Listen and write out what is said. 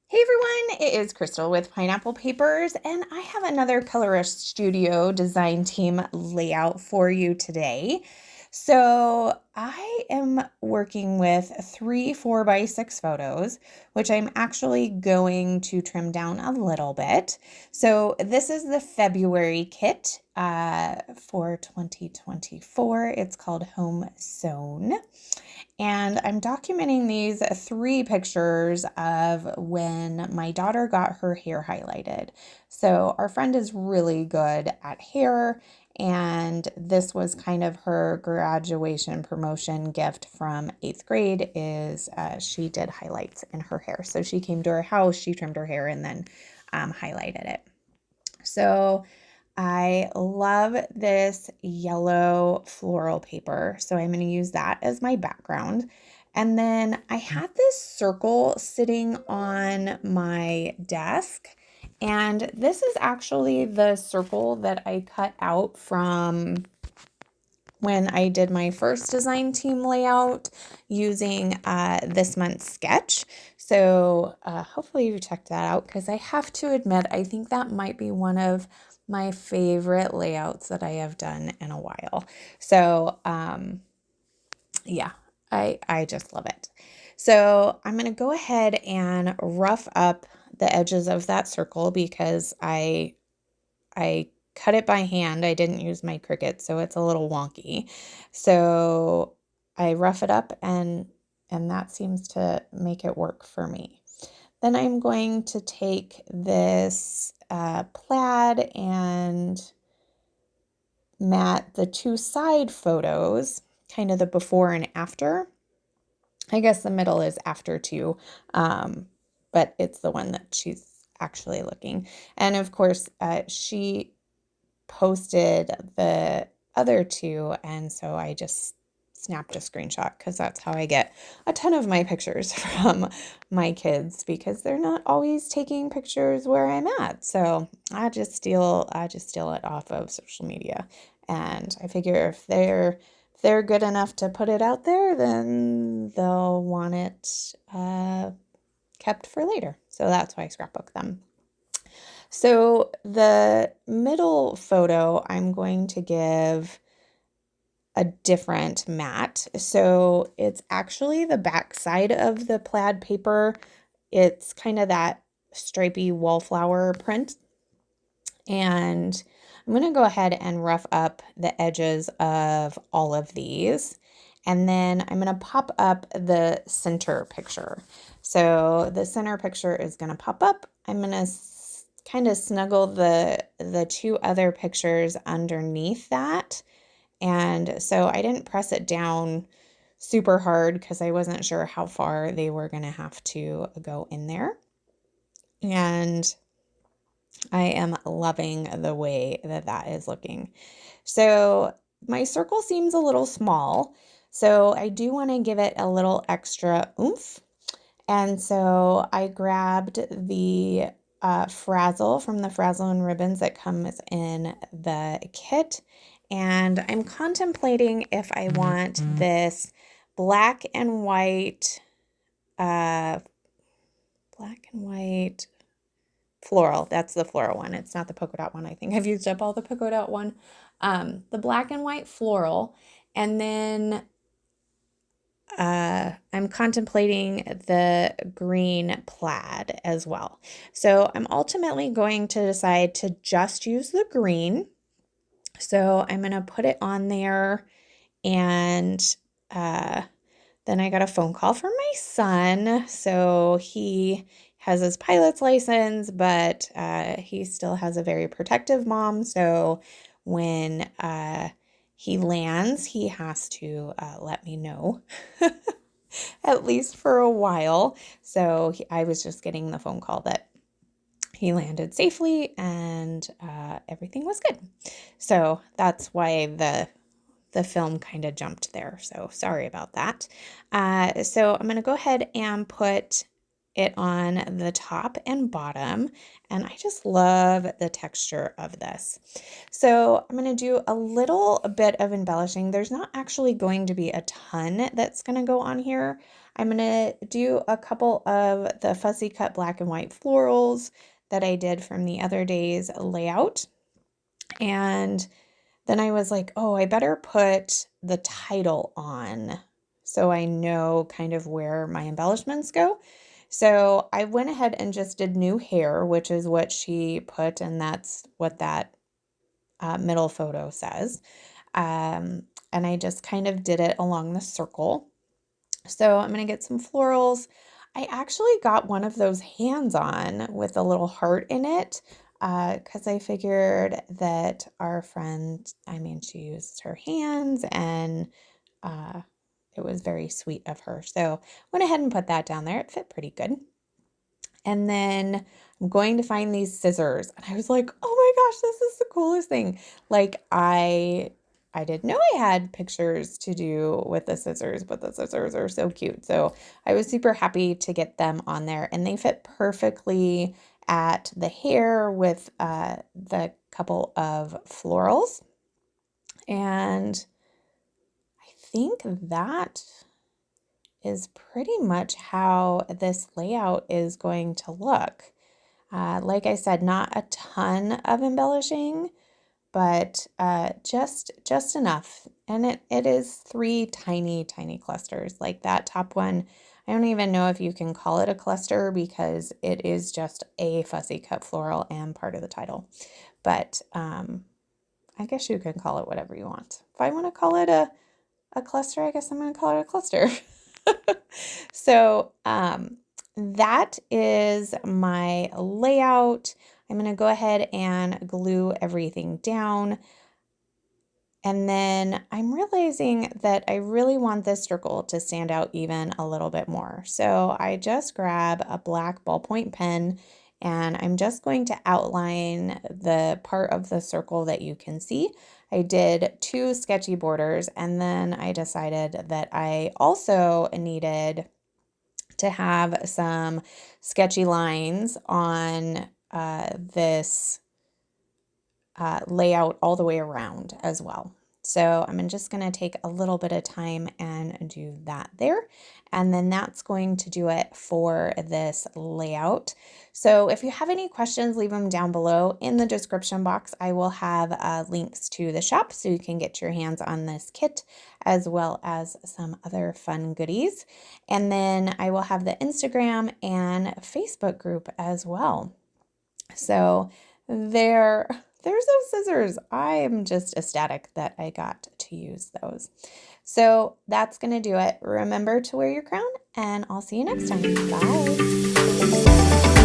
Hey everyone, it is Crystal with Pineapple Papers, and I have another Colorist Studio design team layout for you today. So I am working with three 4x6 photos, which I'm actually going to trim down a little bit. So this is the February kit for 2024. It's called Home Sewn. And I'm documenting these three pictures of when my daughter got her hair highlighted. So our friend is really good at hair, and this was kind of her graduation promotion gift from 8th grade is she did highlights in her hair. So she came to our house, she trimmed her hair, and then highlighted it. So I love this yellow floral paper, so I'm going to use that as my background. And then I had this circle sitting on my desk, and this is actually the circle that I cut out from when I did my first design team layout using this month's sketch. So hopefully you checked that out, because I have to admit, I think that might be one of my favorite layouts that I have done in a while. So yeah, I just love it. So I'm going to go ahead and rough up the edges of that circle because I cut it by hand. I didn't use my Cricut, so it's a little wonky. So I rough it up, and that seems to make it work for me. Then I'm going to take this plaid and mat the two side photos, kind of the before and after. I guess the middle is after too, but it's the one that she's actually looking. And of course, she posted the other two, and so I just snapped a screenshot because that's how I get a ton of my pictures from my kids, because they're not always taking pictures where I'm at. So I just steal it off of social media, and I figure if they're good enough to put it out there, then they'll want it kept for later. So that's why I scrapbook them. So the middle photo, I'm going to give a different mat. So it's actually the back side of the plaid paper. It's kind of that stripy wallflower print. And I'm going to go ahead and rough up the edges of all of these. And then I'm going to pop up the center picture. So the center picture is going to pop up. I'm going to kind of snuggle the two other pictures underneath that. And so I didn't press it down super hard because I wasn't sure how far they were going to have to go in there. And I am loving the way that that is looking. So my circle seems a little small, so I do want to give it a little extra oomph. And so I grabbed the frazzle from the Frazzle and Ribbons that comes in the kit, and I'm contemplating if I want this black and white floral. That's the floral one. It's not the polka dot one. I think I've used up all the polka dot one. The black and white floral, and then I'm contemplating the green plaid as well. So I'm ultimately going to decide to just use the green. So I'm going to put it on there, and then I got a phone call from my son. So he has his pilot's license, but he still has a very protective mom. So when he lands, he has to let me know, at least for a while. So I was just getting the phone call that he landed safely and everything was good. So that's why the film kind of jumped there. So sorry about that. So I'm going to go ahead and put it on the top and bottom, and I just love the texture of this. So I'm going to do a little bit of embellishing. There's not actually going to be a ton that's going to go on here. I'm going to do a couple of the fussy cut black and white florals that I did from the other day's layout. And then I was like, oh, I better put the title on so I know kind of where my embellishments go. So I went ahead and just did new hair, which is what she put, and that's what that middle photo says. And I just kind of did it along the circle. So I'm going to get some florals. I actually got one of those hands-on with a little heart in it because I figured that our friend, she used her hands, and it was very sweet of her. So went ahead and put that down there. It fit pretty good. And then I'm going to find these scissors. And I was like, oh my gosh, this is the coolest thing. Like I didn't know I had pictures to do with the scissors, but the scissors are so cute. So I was super happy to get them on there, and they fit perfectly at the hair with the couple of florals. And I think that is pretty much how this layout is going to look. Like I said, not a ton of embellishing, but just enough. And it is 3 tiny, tiny clusters. Like that top one, I don't even know if you can call it a cluster because it is just a fussy cut floral and part of the title. But I guess you can call it whatever you want. If I want to call it a cluster, I guess I'm going to call it a cluster. So that is my layout. I'm going to go ahead and glue everything down. And then I'm realizing that I really want this circle to stand out even a little bit more. So I just grab a black ballpoint pen, and I'm just going to outline the part of the circle that you can see. I did 2 sketchy borders, and then I decided that I also needed to have some sketchy lines on this layout all the way around as well. So I'm just going to take a little bit of time and do that there. And then that's going to do it for this layout. So if you have any questions, leave them down below. In the description box, I will have links to the shop so you can get your hands on this kit as well as some other fun goodies. And then I will have the Instagram and Facebook group as well. So there's those scissors. I am just ecstatic that I got to use those. So that's going to do it. Remember to wear your crown, and I'll see you next time. Bye.